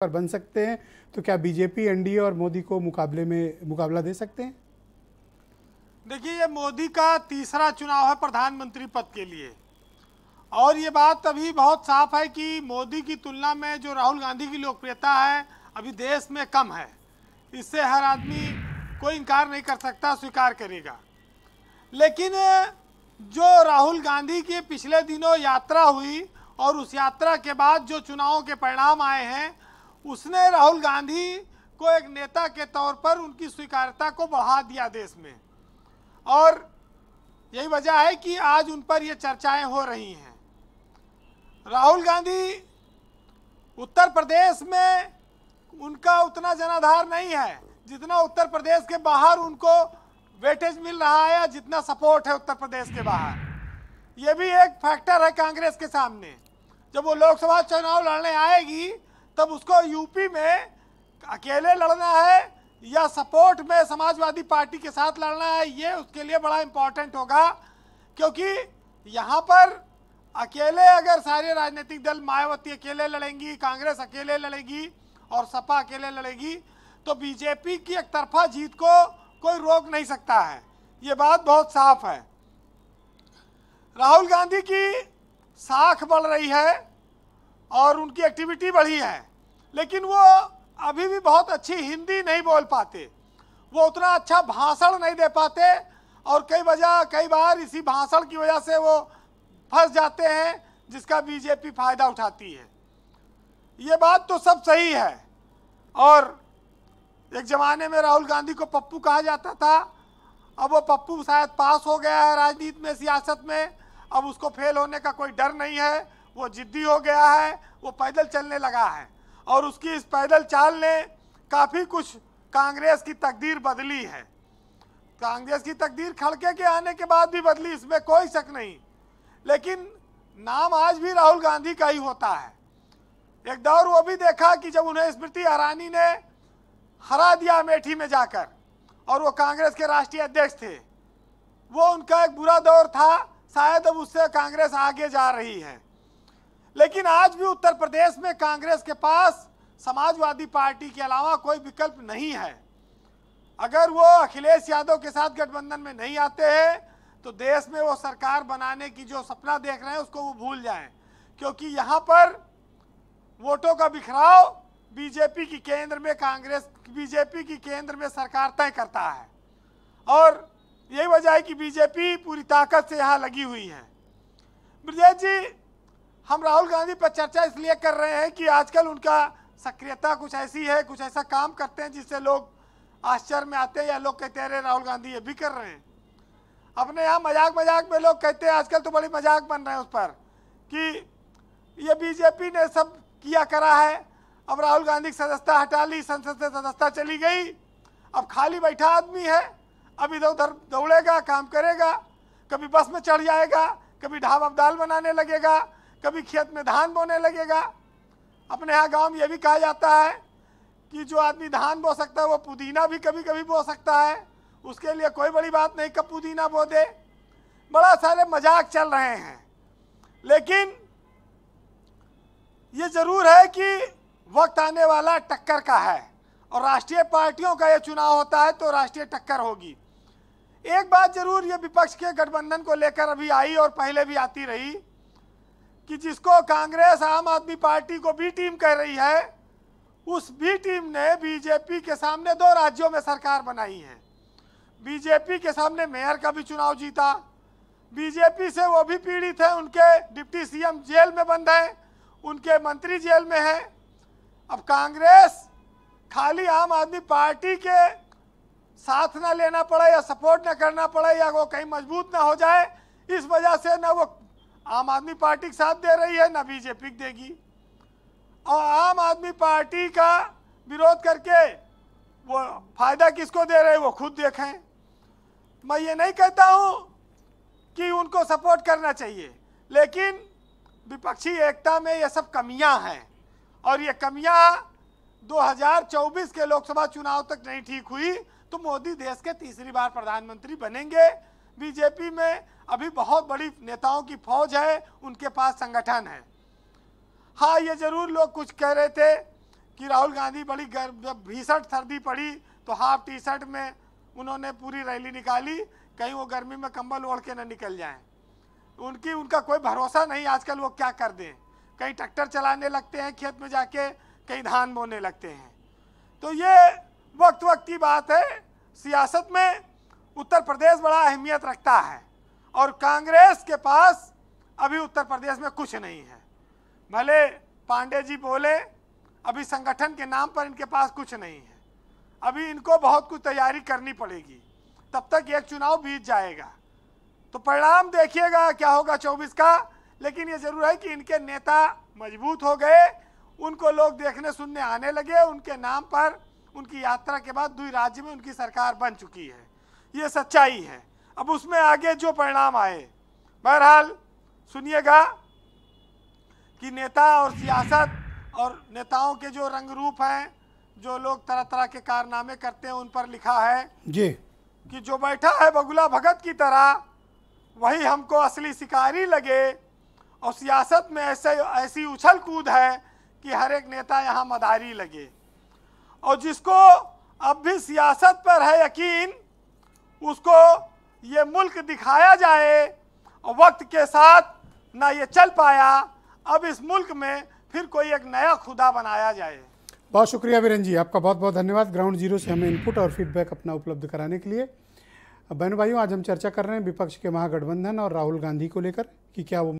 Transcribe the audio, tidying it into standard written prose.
पर बन सकते हैं, तो क्या बीजेपी एनडीए और मोदी को मुकाबला दे सकते हैं? देखिए, ये मोदी का तीसरा चुनाव है प्रधानमंत्री पद के लिए, और ये बात अभी बहुत साफ है कि मोदी की तुलना में जो राहुल गांधी की लोकप्रियता है अभी देश में कम है। इससे हर आदमी कोई इनकार नहीं कर सकता, स्वीकार करेगा। लेकिन जो राहुल गांधी की पिछले दिनों यात्रा हुई और उस यात्रा के बाद जो चुनावों के परिणाम आए हैं, उसने राहुल गांधी को एक नेता के तौर पर उनकी स्वीकार्यता को बढ़ा दिया देश में, और यही वजह है कि आज उन पर ये चर्चाएं हो रही हैं। राहुल गांधी उत्तर प्रदेश में उनका उतना जनाधार नहीं है जितना उत्तर प्रदेश के बाहर उनको वेटेज मिल रहा है, या जितना सपोर्ट है उत्तर प्रदेश के बाहर। ये भी एक फैक्टर है कांग्रेस के सामने। जब वो लोकसभा चुनाव लड़ने आएगी तब उसको यूपी में अकेले लड़ना है या सपोर्ट में समाजवादी पार्टी के साथ लड़ना है, ये उसके लिए बड़ा इम्पोर्टेंट होगा। क्योंकि यहाँ पर अकेले अगर सारे राजनीतिक दल, मायावती अकेले लड़ेंगी, कांग्रेस अकेले लड़ेगी और सपा अकेले लड़ेगी, तो बीजेपी की एक तरफा जीत को कोई रोक नहीं सकता है। ये बात बहुत साफ है। राहुल गांधी की साख बढ़ रही है और उनकी एक्टिविटी बढ़ी है, लेकिन वो अभी भी बहुत अच्छी हिंदी नहीं बोल पाते, वो उतना अच्छा भाषण नहीं दे पाते, और कई बार इसी भाषण की वजह से वो फंस जाते हैं, जिसका बीजेपी फायदा उठाती है। ये बात तो सब सही है। और एक जमाने में राहुल गांधी को पप्पू कहा जाता था, अब वो पप्पू शायद पास हो गया है राजनीति में, सियासत में। अब उसको फेल होने का कोई डर नहीं है, वो जिद्दी हो गया है, वो पैदल चलने लगा है, और उसकी इस पैदल चाल ने काफ़ी कुछ कांग्रेस की तकदीर बदली है। कांग्रेस की तकदीर खड़गे के आने के बाद भी बदली, इसमें कोई शक नहीं। लेकिन नाम आज भी राहुल गांधी का ही होता है। एक दौर वो भी देखा कि जब उन्हें स्मृति ईरानी ने हरा दिया अमेठी में जाकर, और वो कांग्रेस के राष्ट्रीय अध्यक्ष थे, वो उनका एक बुरा दौर था। शायद अब उससे कांग्रेस आगे जा रही है। लेकिन आज भी उत्तर प्रदेश में कांग्रेस के पास समाजवादी पार्टी के अलावा कोई विकल्प नहीं है। अगर वो अखिलेश यादव के साथ गठबंधन में नहीं आते हैं तो देश में वो सरकार बनाने की जो सपना देख रहे हैं उसको वो भूल जाएं, क्योंकि यहाँ पर वोटों का बिखराव बीजेपी की केंद्र में सरकार तय करता है, और यही वजह है कि बीजेपी पूरी ताकत से यहाँ लगी हुई है। ब्रजेश जी, हम राहुल गांधी पर चर्चा इसलिए कर रहे हैं कि आजकल उनका सक्रियता कुछ ऐसी है, कुछ ऐसा काम करते हैं जिससे लोग आश्चर्य में आते हैं, या लोग कहते हैं अरे राहुल गांधी ये भी कर रहे हैं। अपने यहाँ मजाक में लोग कहते हैं, आजकल तो बड़ी मजाक बन रहे हैं उस पर, कि ये बीजेपी ने सब किया करा है। अब राहुल गांधी की सदस्यता हटा ली, संसद से सदस्यता चली गई, अब खाली बैठा आदमी है, अब इधर उधर दौड़ेगा, काम करेगा, कभी बस में चढ़ जाएगा, कभी ढाबा दाल बनाने लगेगा, कभी खेत में धान बोने लगेगा। अपने यहाँ गांव में ये भी कहा जाता है कि जो आदमी धान बो सकता है वो पुदीना भी कभी कभी बो सकता है, उसके लिए कोई बड़ी बात नहीं कब पुदीना बो दे। बड़ा सारे मजाक चल रहे हैं। लेकिन ये जरूर है कि वक्त आने वाला टक्कर का है, और राष्ट्रीय पार्टियों का ये चुनाव होता है तो राष्ट्रीय टक्कर होगी। एक बात जरूर ये विपक्ष के गठबंधन को लेकर अभी आई और पहले भी आती रही, कि जिसको कांग्रेस आम आदमी पार्टी को बी टीम कह रही है, उस बी टीम ने बीजेपी के सामने 2 राज्यों में सरकार बनाई है। बीजेपी के सामने मेयर का भी चुनाव जीता, बीजेपी से वो भी पीड़ित है, उनके डिप्टी सीएम जेल में बंद है, उनके मंत्री जेल में है। अब कांग्रेस खाली आम आदमी पार्टी के साथ ना लेना पड़े या सपोर्ट ना करना पड़े या वो कहीं मजबूत ना हो जाए, इस वजह से ना वो आम आदमी पार्टी के साथ दे रही है ना बीजेपी देगी। और आम आदमी पार्टी का विरोध करके वो फायदा किसको दे रहे हैं वो खुद देखें। मैं ये नहीं कहता हूँ कि उनको सपोर्ट करना चाहिए, लेकिन विपक्षी एकता में ये सब कमियां हैं, और ये कमियां 2024 के लोकसभा चुनाव तक नहीं ठीक हुई तो मोदी देश के तीसरी बार प्रधानमंत्री बनेंगे। बीजेपी में अभी बहुत बड़ी नेताओं की फौज है, उनके पास संगठन है। हाँ, ये जरूर लोग कुछ कह रहे थे कि राहुल गांधी बड़ी जब भीषण सर्दी पड़ी तो हाफ टी शर्ट में उन्होंने पूरी रैली निकाली, कहीं वो गर्मी में कंबल ओढ़ के न निकल जाएं। उनका कोई भरोसा नहीं आजकल वो क्या कर दें, कहीं ट्रैक्टर चलाने लगते हैं खेत में जाके, कहीं धान बोने लगते हैं। तो ये वक्त की बात है। सियासत में उत्तर प्रदेश बड़ा अहमियत रखता है और कांग्रेस के पास अभी उत्तर प्रदेश में कुछ नहीं है। भले पांडे जी बोले, अभी संगठन के नाम पर इनके पास कुछ नहीं है। अभी इनको बहुत कुछ तैयारी करनी पड़ेगी, तब तक एक चुनाव बीत जाएगा। तो परिणाम देखिएगा क्या होगा 24 का। लेकिन ये जरूर है कि इनके नेता मजबूत हो गए, उनको लोग देखने सुनने आने लगे। उनके नाम पर उनकी यात्रा के बाद 2 राज्य में उनकी सरकार बन चुकी है, ये सच्चाई है। अब उसमें आगे जो परिणाम आए, बहरहाल सुनिएगा कि नेता और सियासत और नेताओं के जो रंग रूप हैं, जो लोग तरह तरह के कारनामे करते हैं, उन पर लिखा है जी कि जो बैठा है बगुला भगत की तरह वही हमको असली शिकारी लगे। और सियासत में ऐसी उछल कूद है कि हर एक नेता यहाँ मदारी लगे। और जिसको अब भी सियासत पर है यकीन, उसको ये मुल्क दिखाया जाए। और वक्त के साथ ना ये चल पाया, अब इस मुल्क में फिर कोई एक नया खुदा बनाया जाए। बहुत शुक्रिया वीरेन जी, आपका बहुत बहुत धन्यवाद ग्राउंड जीरो से हमें इनपुट और फीडबैक अपना उपलब्ध कराने के लिए। बहनों भाइयों, आज हम चर्चा कर रहे हैं विपक्ष के महागठबंधन और राहुल गांधी को लेकर कि क्या वो